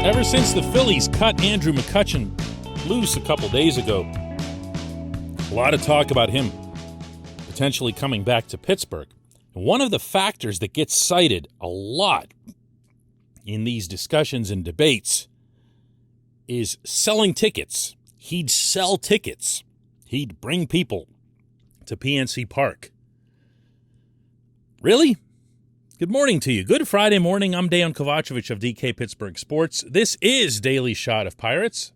Ever since the Phillies cut Andrew McCutchen loose a couple days ago, a lot of talk about him potentially coming back to Pittsburgh. And one of the factors that gets cited a lot in these discussions and debates is selling tickets. He'd sell tickets. He'd bring people to PNC Park. Really? Good morning to you. Good Friday morning. I'm Dejan Kovacevic of DK Pittsburgh Sports. This is Daily Shot of Pirates.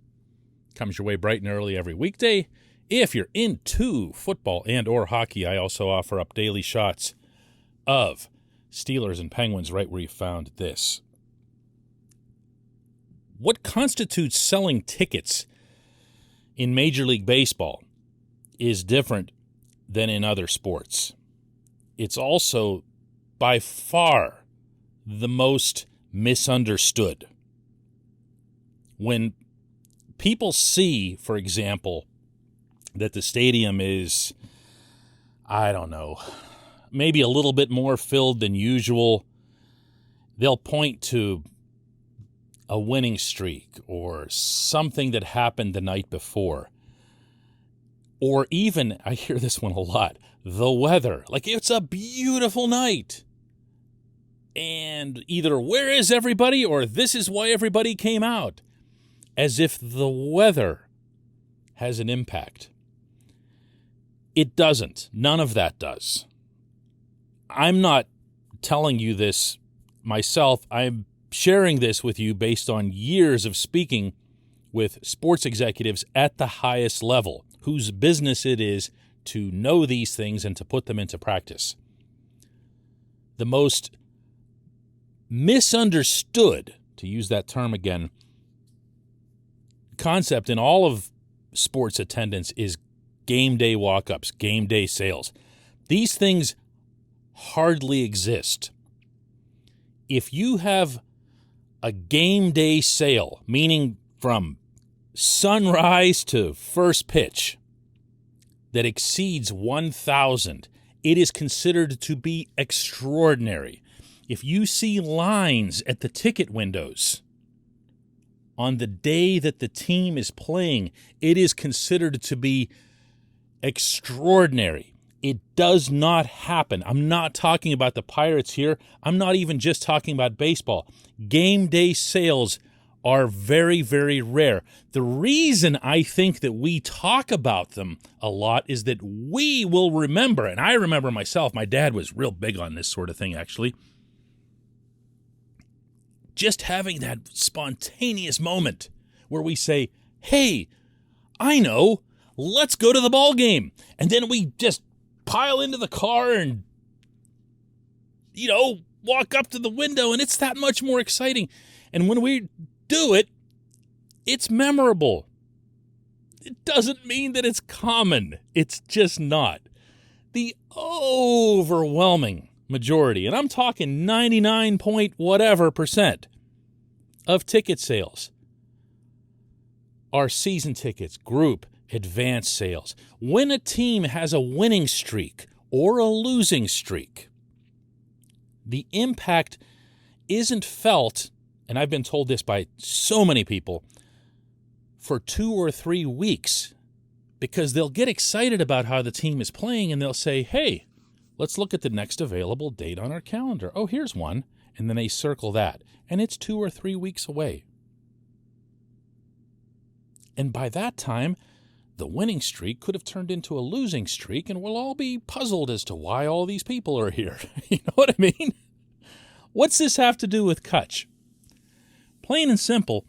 Comes your way bright and early every weekday. If you're into football and or hockey, I also offer up daily shots of Steelers and Penguins right where you found this. What constitutes selling tickets in Major League Baseball is different than in other sports. It's also by far the most misunderstood. When people see, for example, that the stadium is, I don't know, maybe a little bit more filled than usual, they'll point to a winning streak or something that happened the night before. Or even, I hear this one a lot, the weather. Like, it's a beautiful night. And either where is everybody or this is why everybody came out. As if the weather has an impact. It doesn't. None of that does. I'm not telling you this myself. I'm sharing this with you based on years of speaking with sports executives at the highest level, whose business it is to know these things and to put them into practice. The most misunderstood, to use that term again, concept in all of sports attendance is game day walk-ups, game day sales. These things hardly exist. If you have a game day sale, meaning from sunrise to first pitch, that exceeds 1,000, it is considered to be extraordinary. If you see lines at the ticket windows on the day that the team is playing, it is considered to be extraordinary. It does not happen. I'm not talking about the Pirates here. I'm not even just talking about baseball. Game day sales are very, very rare. The reason I think that we talk about them a lot is that we will remember, and I remember myself, my dad was real big on this sort of thing, actually. Just having that spontaneous moment where we say, hey, I know, let's go to the ball game. And then we just pile into the car and, walk up to the window, and it's that much more exciting. And when we do it, it's memorable. It doesn't mean that it's common. It's just not. The overwhelming majority, and I'm talking 99 point whatever percent of ticket sales are season tickets, group, advance sales. When a team has a winning streak or a losing streak, the impact isn't felt, and I've been told this by so many people, for 2 or 3 weeks, because they'll get excited about how the team is playing and they'll say, hey, let's look at the next available date on our calendar. Oh, here's one. And then they circle that. And it's 2 or 3 weeks away. And by that time, the winning streak could have turned into a losing streak, and we'll all be puzzled as to why all these people are here. You know what I mean? What's this have to do with Kutch? Plain and simple,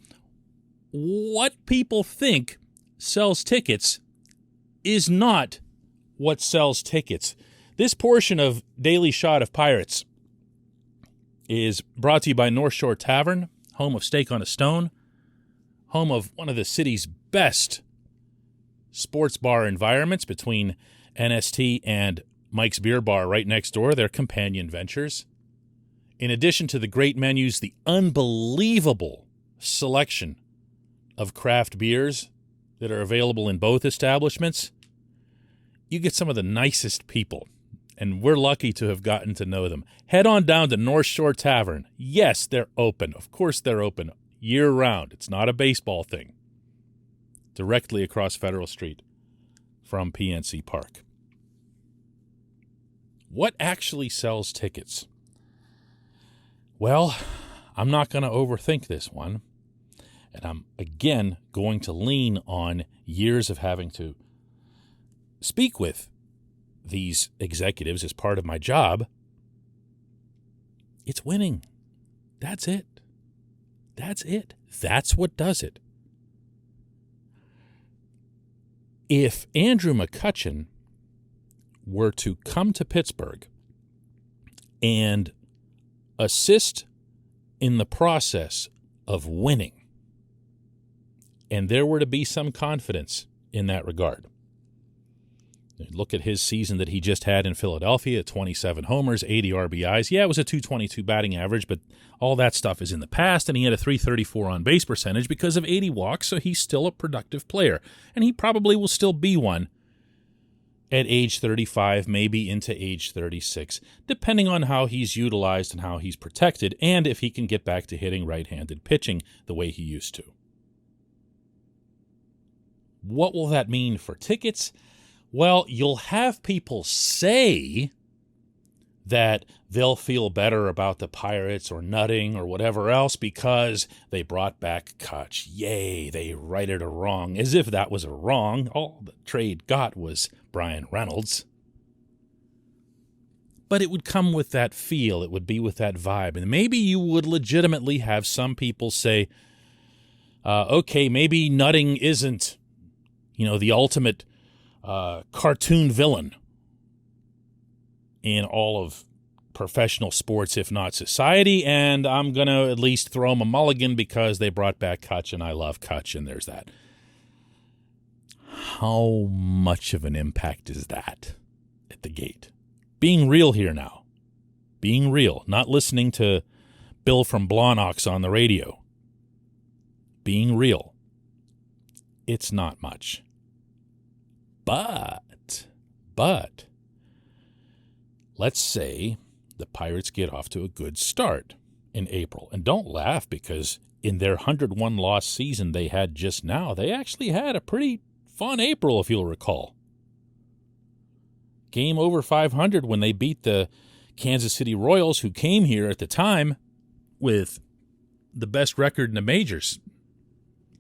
what people think sells tickets is not what sells tickets. This portion of Daily Shot of Pirates is brought to you by North Shore Tavern, home of Steak on a Stone, home of one of the city's best sports bar environments between NST and Mike's Beer Bar right next door, their companion ventures. In addition to the great menus, the unbelievable selection of craft beers that are available in both establishments, you get some of the nicest people, and we're lucky to have gotten to know them. Head on down to North Shore Tavern. Yes, they're open. Of course they're open. year-round. It's not a baseball thing. Directly across Federal Street from PNC Park. What actually sells tickets? Well, I'm not going to overthink this one. And I'm, again, going to lean on years of having to speak with these executives as part of my job. It's winning. That's it. That's it. That's what does it. If Andrew McCutchen were to come to Pittsburgh and assist in the process of winning, and there were to be some confidence in that regard. Look at his season that he just had in Philadelphia, 27 homers, 80 RBIs. Yeah, it was a .222 batting average, but all that stuff is in the past, and he had a .334 on-base percentage because of 80 walks, so he's still a productive player. And he probably will still be one at age 35, maybe into age 36, depending on how he's utilized and how he's protected, and if he can get back to hitting right-handed pitching the way he used to. What will that mean for tickets? Well, you'll have people say that they'll feel better about the Pirates or nutting or whatever else because they brought back Kutch. Yay, they righted a wrong, as if that was a wrong. All the trade got was Brian Reynolds. But it would come with that feel. It would be with that vibe. And maybe you would legitimately have some people say, okay, maybe nutting isn't, the ultimate cartoon villain in all of professional sports, if not society, and I'm going to at least throw him a mulligan because they brought back Kutch, and I love Kutch, and there's that. How much of an impact is that at the gate? Being real here now. Being real, not listening to Bill from Blawnox on the radio. Being real. It's not much. But, let's say the Pirates get off to a good start in April. And don't laugh, because in their 101-loss season they had just now, they actually had a pretty fun April, if you'll recall. Game over 500 when they beat the Kansas City Royals, who came here at the time with the best record in the majors.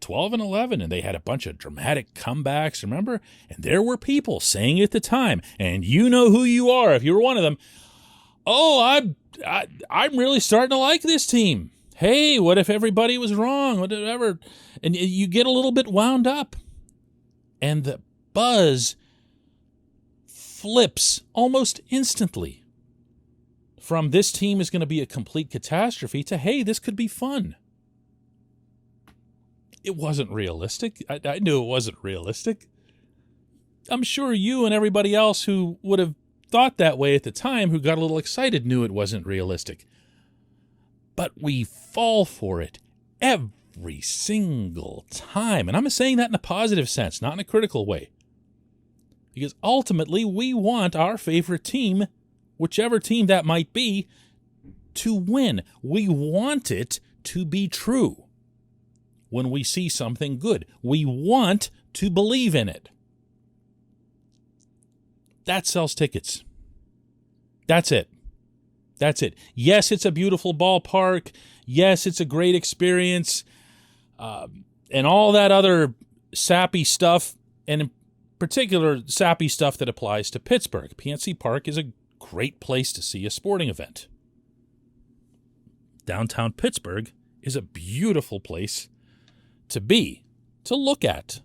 12-11, and they had a bunch of dramatic comebacks, remember? And there were people saying at the time, and you know who you are if you're one of them, I'm really starting to like this team. Hey, what if everybody was wrong? Whatever. And you get a little bit wound up. And the buzz flips almost instantly from this team is going to be a complete catastrophe to, hey, this could be fun. It wasn't realistic. I knew it wasn't realistic. I'm sure you and everybody else who would have thought that way at the time, who got a little excited, knew it wasn't realistic. But we fall for it every single time. And I'm saying that in a positive sense, not in a critical way. Because ultimately, we want our favorite team, whichever team that might be, to win. We want it to be true. When we see something good, we want to believe in it. That sells tickets. That's it. That's it. Yes, it's a beautiful ballpark. Yes, it's a great experience. And all that other sappy stuff, and in particular, sappy stuff that applies to Pittsburgh. PNC Park is a great place to see a sporting event. Downtown Pittsburgh is a beautiful place to be, to look at.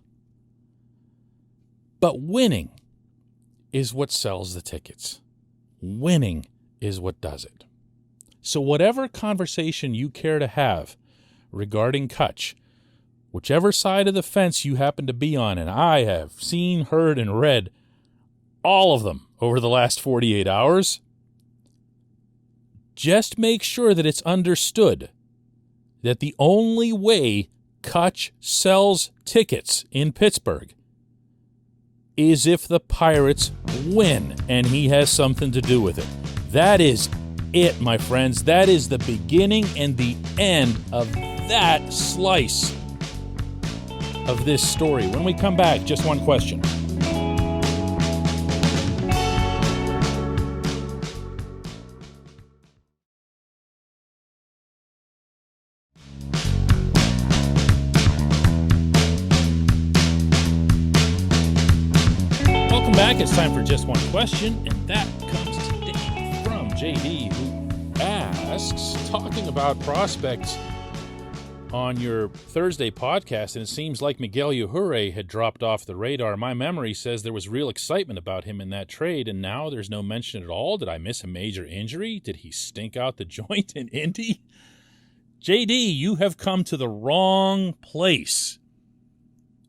But winning is what sells the tickets. Winning is what does it. So whatever conversation you care to have regarding Kutch, whichever side of the fence you happen to be on, and I have seen, heard, and read all of them over the last 48 hours, just make sure that it's understood that the only way Kutch sells tickets in Pittsburgh is if the Pirates win, and he has something to do with it. That is it, my friends. That is the beginning and the end of that slice of this story. When we come back, just one question. Welcome back. It's time for just one question, and that comes today from JD, who asks, talking about prospects on your Thursday podcast, and it seems like Miguel Yajure had dropped off the radar. My memory says there was real excitement about him in that trade, and now there's no mention at all. Did I miss a major injury? Did he stink out the joint in Indy? JD, you have come to the wrong place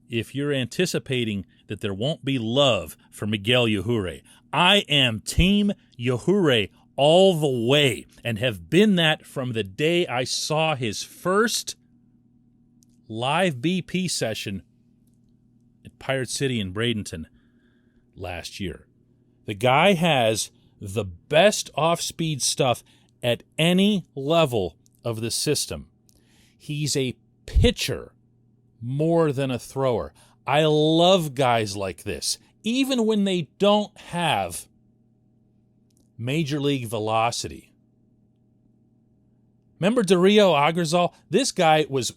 if you're anticipating that there won't be love for Miguel Yajure. I am Team Yajure all the way, and have been that from the day I saw his first live BP session at Pirate City in Bradenton last year. The guy has the best off-speed stuff at any level of the system. He's a pitcher more than a thrower. I love guys like this, even when they don't have major league velocity. Remember Darío Agrazal? This guy was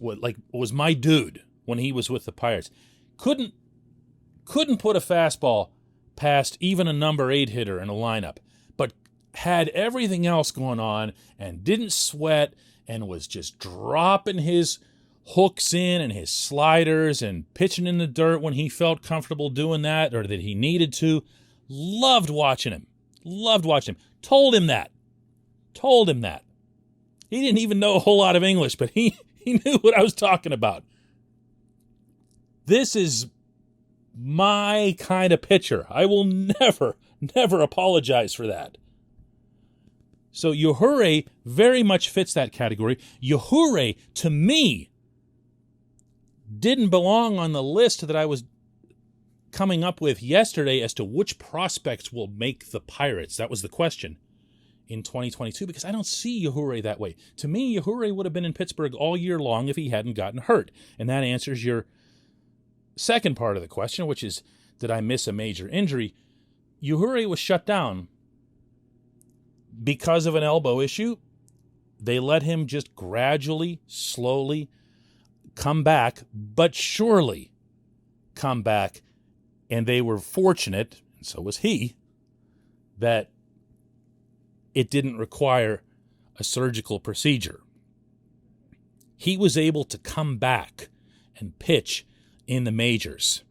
my dude when he was with the Pirates. Couldn't put a fastball past even a number 8 hitter in a lineup, but had everything else going on and didn't sweat and was just dropping his hooks in and his sliders and pitching in the dirt when he felt comfortable doing that or that he needed to. Loved watching him. Told him that. He didn't even know a whole lot of English, but he knew what I was talking about. This is my kind of pitcher. I will never apologize for that. So Yajure very much fits that category. Yajure, to me, didn't belong on the list that I was coming up with yesterday as to which prospects will make the Pirates. That was the question in 2022, because I don't see Yajure that way. To me, Yajure would have been in Pittsburgh all year long if he hadn't gotten hurt. And that answers your second part of the question, which is, did I miss a major injury? Yajure was shut down because of an elbow issue. They let him just gradually, slowly come back, but surely come back. And they were fortunate, and so was he, that it didn't require a surgical procedure. He was able to come back and pitch in the majors.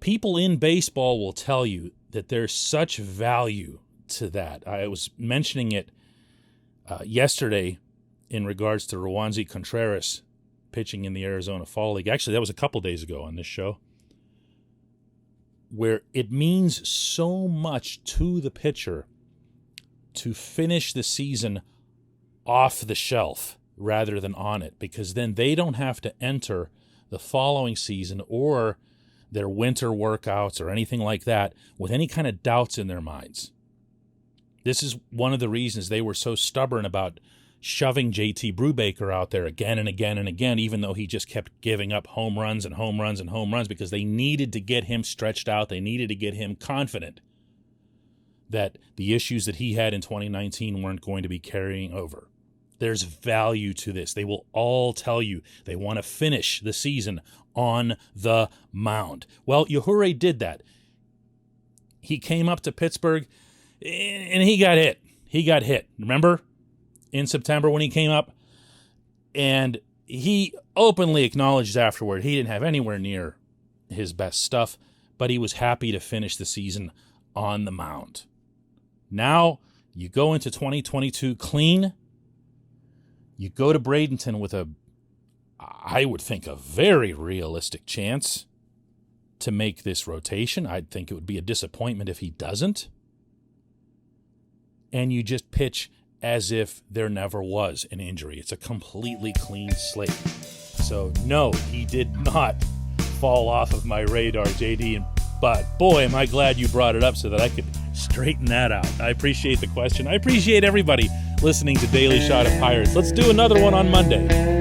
People in baseball will tell you that there's such value to that. I was mentioning it yesterday in regards to Roansy Contreras pitching in the Arizona Fall League. Actually, that was a couple days ago on this show, where it means so much to the pitcher to finish the season off the shelf rather than on it, because then they don't have to enter the following season or their winter workouts or anything like that with any kind of doubts in their minds. This is one of the reasons they were so stubborn about shoving JT Brubaker out there again and again and again, even though he just kept giving up home runs and home runs and home runs, because they needed to get him stretched out. They needed to get him confident that the issues that he had in 2019 weren't going to be carrying over. There's value to this. They will all tell you they want to finish the season on the mound. Well, Yajure did that. He came up to Pittsburgh and he got hit. Remember? In September when he came up, and he openly acknowledged afterward he didn't have anywhere near his best stuff, but he was happy to finish the season on the mound. Now you go into 2022 clean. You go to Bradenton with I would think, a very realistic chance to make this rotation. I'd think it would be a disappointment if he doesn't. And you just pitch as if there never was an injury. It's a completely clean slate. So, no, he did not fall off of my radar, JD. But, boy, am I glad you brought it up so that I could Straighten that out. I appreciate the question. I appreciate everybody listening to Daily Shot of Pirates. Let's do another one on Monday.